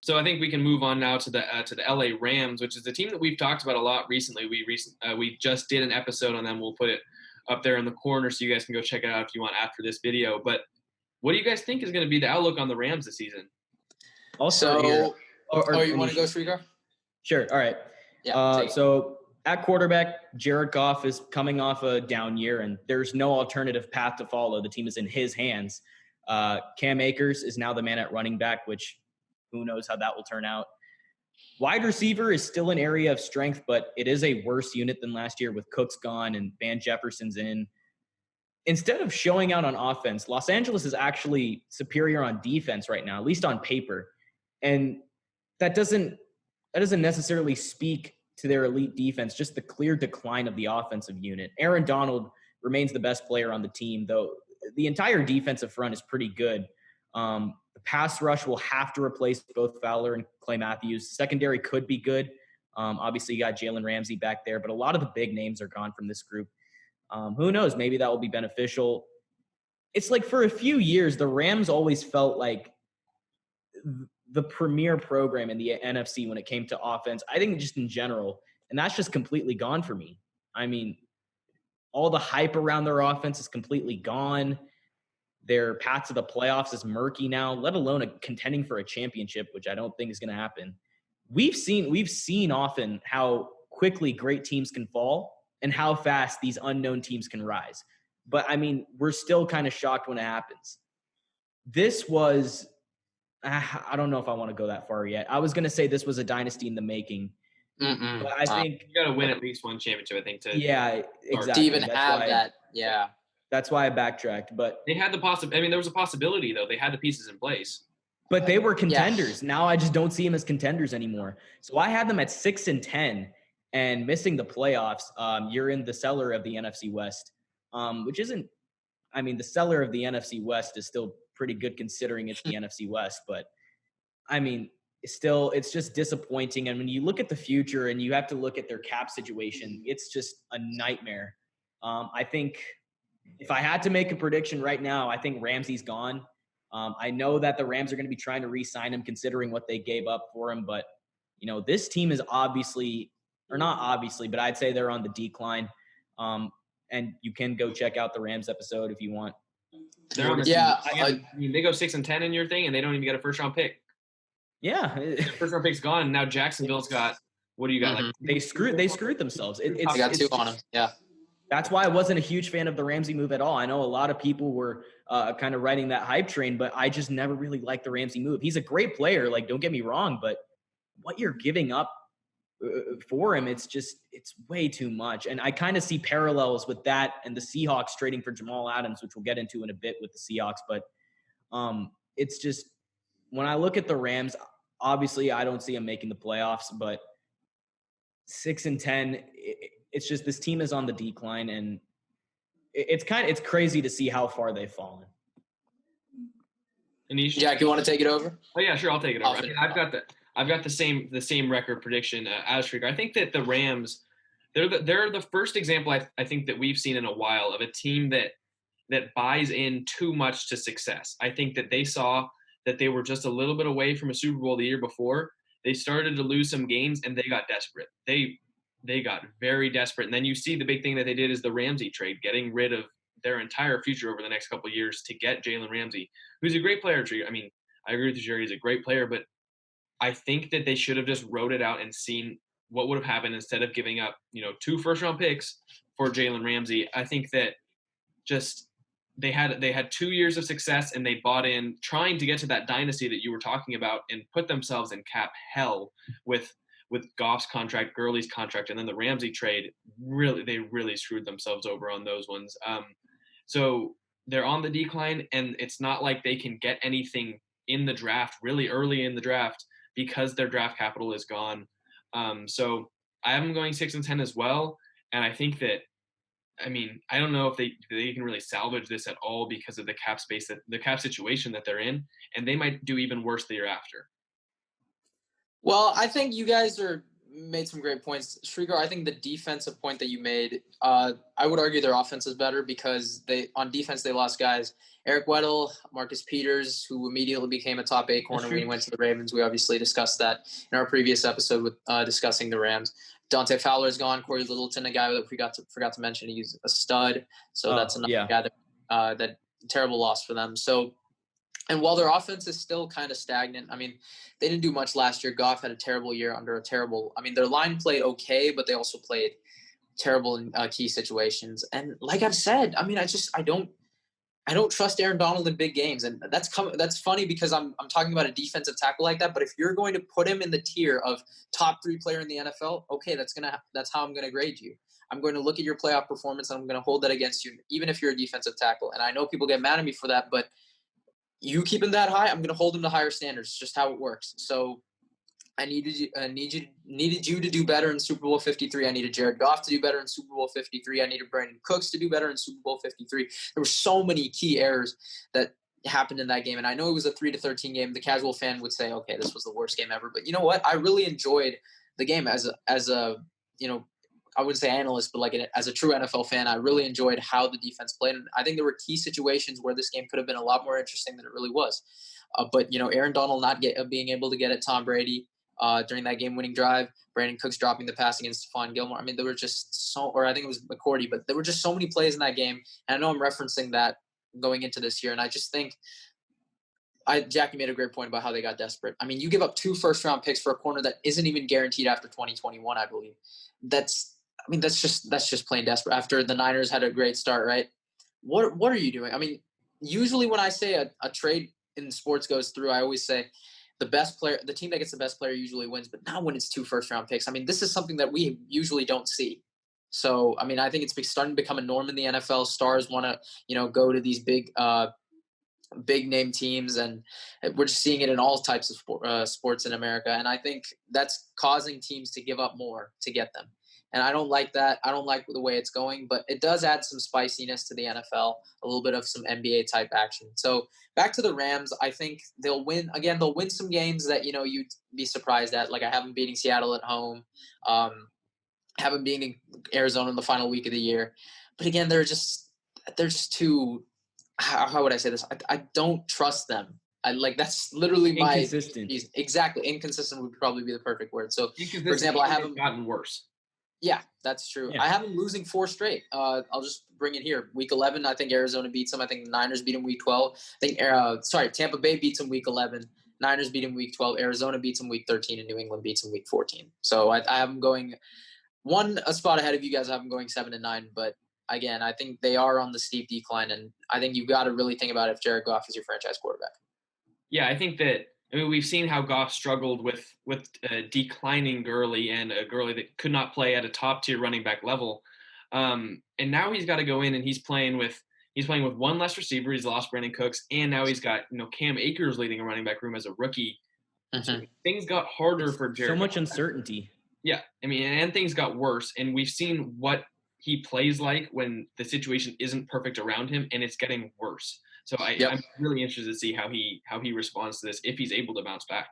So I think we can move on now to the LA Rams, which is a team that we've talked about a lot recently. We just did an episode on them. We'll put it up there in the corner so you guys can go check it out if you want after this video. But what do you guys think is going to be the outlook on the Rams this season? Also, you want to go, Shrikar? Sure. All right. Yeah. So at quarterback, Jared Goff is coming off a down year, and there's no alternative path to follow. The team is in his hands. Cam Akers is now the man at running back, which who knows how that will turn out. Wide receiver is still an area of strength, but it is a worse unit than last year with Cook's gone and Van Jefferson's in. Instead of showing out on offense, Los Angeles is actually superior on defense right now, at least on paper. And that doesn't necessarily speak to their elite defense, just the clear decline of the offensive unit. Aaron Donald remains the best player on the team, though the entire defensive front is pretty good. The pass rush will have to replace both Fowler and Clay Matthews. Secondary could be good. Obviously, you got Jalen Ramsey back there, but a lot of the big names are gone from this group. Who knows? Maybe that will be beneficial. It's like for a few years, the Rams always felt like the premier program in the NFC when it came to offense. I think just in general, and that's just completely gone for me. I mean, all the hype around their offense is completely gone. Their path to the playoffs is murky now, let alone contending for a championship, which I don't think is going to happen. We've seen often how quickly great teams can fall and how fast these unknown teams can rise. But, I mean, we're still kind of shocked when it happens. This was I don't know if I want to go that far yet. I was going to say this was a dynasty in the making. But I think you got to win at least one championship, I think. Exactly. To even have that, yeah. That's why I backtracked. But they had the possibility. I mean, there was a possibility, though. They had the pieces in place. But they were contenders. Yeah. Now I just don't see them as contenders anymore. So I had them at 6-10 and missing the playoffs. You're in the cellar of the NFC West, which isn't – I mean, the cellar of the NFC West is still pretty good considering it's the NFC West. But, I mean, still, it's just disappointing. And when you look at the future and you have to look at their cap situation, it's just a nightmare. I think if I had to make a prediction right now, I think Ramsey's gone. I know that the Rams are going to be trying to re-sign him considering what they gave up for him. But, you know, this team is obviously – or not obviously, but I'd say they're on the decline. And you can go check out the Rams episode if you want. They're on I mean, they go 6-10 in your thing, and they don't even get a first-round pick. Yeah. First-round pick's gone, and now Jacksonville's got – what do you got? Mm-hmm. Like they screwed themselves. They got two on them, yeah. That's why I wasn't a huge fan of the Ramsey move at all. I know a lot of people were kind of riding that hype train, but I just never really liked the Ramsey move. He's a great player, like, don't get me wrong, but what you're giving up for him, it's way too much. And I kind of see parallels with that and the Seahawks trading for Jamal Adams, which we'll get into in a bit with the Seahawks. But it's just, when I look at the Rams, obviously I don't see them making the playoffs, but 6-10, it's just this team is on the decline, and it's crazy to see how far they've fallen. Anish? Jack, you want to take it over? Oh yeah, sure, I'll take it over. I mean, I've got the same record prediction as Shrikar. I think that the Rams, they're the first example I think that we've seen in a while of a team that buys in too much to success. I think that they saw that they were just a little bit away from a Super Bowl the year before. They started to lose some games, and they got desperate. They got very desperate. And then you see the big thing that they did is the Ramsey trade, getting rid of their entire future over the next couple of years to get Jalen Ramsey, who's a great player. I mean, I agree with you, Jerry. He's a great player, but I think that they should have just wrote it out and seen what would have happened instead of giving up, 2 first-round picks for Jalen Ramsey. I think that just they had 2 years of success, and they bought in trying to get to that dynasty that you were talking about and put themselves in cap hell with Goff's contract, Gurley's contract, and then the Ramsey trade. They really screwed themselves over on those ones. So they're on the decline, and it's not like they can get anything in the draft really early in the draft because their draft capital is gone. So I am going 6-10 as well, and I think that, I mean, I don't know if they can really salvage this at all because of the cap space, the cap situation that they're in, and they might do even worse the year after. Well, I think you guys are made some great points. Shriegar, I think the defensive point that you made, I would argue their offense is better because on defense they lost guys. Eric Weddle, Marcus Peters, who immediately became a top 8 corner when he went to the Ravens. We obviously discussed that in our previous episode with discussing the Rams. Dante Fowler's gone. Corey Littleton, a guy that we forgot to mention, he's a stud. So that's another guy that terrible loss for them. So, and while their offense is still kind of stagnant, I mean, they didn't do much last year. Goff had a terrible year under a terrible. I mean, their line played okay, but they also played terrible in key situations. And like I've said, I mean, I don't trust Aaron Donald in big games, and that's funny because I'm talking about a defensive tackle like that. But if you're going to put him in the tier of top 3 player in the NFL, okay, that's how I'm gonna grade you. I'm going to look at your playoff performance and I'm going to hold that against you, even if you're a defensive tackle. And I know people get mad at me for that, but you keep him that high, I'm going to hold him to higher standards. It's just how it works. So I needed you to do better in Super Bowl 53. I needed Jared Goff to do better in Super Bowl 53. I needed Brandon Cooks to do better in Super Bowl 53. There were so many key errors that happened in that game. And I know it was a 3-13 game. The casual fan would say, okay, this was the worst game ever. But you know what? I really enjoyed the game as a I wouldn't say analyst, but as a true NFL fan, I really enjoyed how the defense played. And I think there were key situations where this game could have been a lot more interesting than it really was. But Aaron Donald not being able to get at Tom Brady during that game-winning drive, Brandon Cooks dropping the pass against Stephon Gilmore. I mean, there were just or I think it was McCourty, but there were just so many plays in that game. And I know I'm referencing that going into this year, and I just think Jackie made a great point about how they got desperate. I mean, you give up 2 first-round picks for a corner that isn't even guaranteed after 2021, I believe. That's just plain desperate. After the Niners had a great start, right? What are you doing? I mean, usually when I say a trade in sports goes through, I always say the best player, the team that gets the best player usually wins, but not when it's 2 first-round picks. I mean, this is something that we usually don't see. So, I mean, I think it's starting to become a norm in the NFL. Stars want to, go to these big name teams, and we're just seeing it in all types of sports in America. And I think that's causing teams to give up more to get them. And I don't like that. I don't like the way it's going, but it does add some spiciness to the NFL, a little bit of some NBA type action. So back to the Rams, I think they'll win. Again, they'll win some games that, you'd be surprised at. Like I have them beating Seattle at home, have them beating Arizona in the final week of the year. But again, they're just too, how would I say this? I don't trust them. That's literally my inconsistent. Exactly. Inconsistent would probably be the perfect word. So for example, I have them gotten worse. Yeah, that's true. Yeah. I have them losing 4 straight. I'll just bring it here. Week 11, I think Arizona beats them. I think the Niners beat them Week 12. Tampa Bay beats them Week 11. Niners beat them Week 12. Arizona beats them Week 13, and New England beats them Week 14. So I have them going a spot ahead of you guys. I have them going 7-9. But again, I think they are on the steep decline, and I think you've got to really think about if Jared Goff is your franchise quarterback. Yeah, I think that. I mean, we've seen how Goff struggled with declining Gurley and a Gurley that could not play at a top tier running back level, and now he's got to go in and he's playing with one less receiver. He's lost Brandon Cooks, and now he's got Cam Akers leading a running back room as a rookie. Mm-hmm. So things got harder for Jared. So much uncertainty. Yeah, I mean, and things got worse, and we've seen what he plays like when the situation isn't perfect around him, and it's getting worse. So I'm really interested to see how he responds to this, if he's able to bounce back.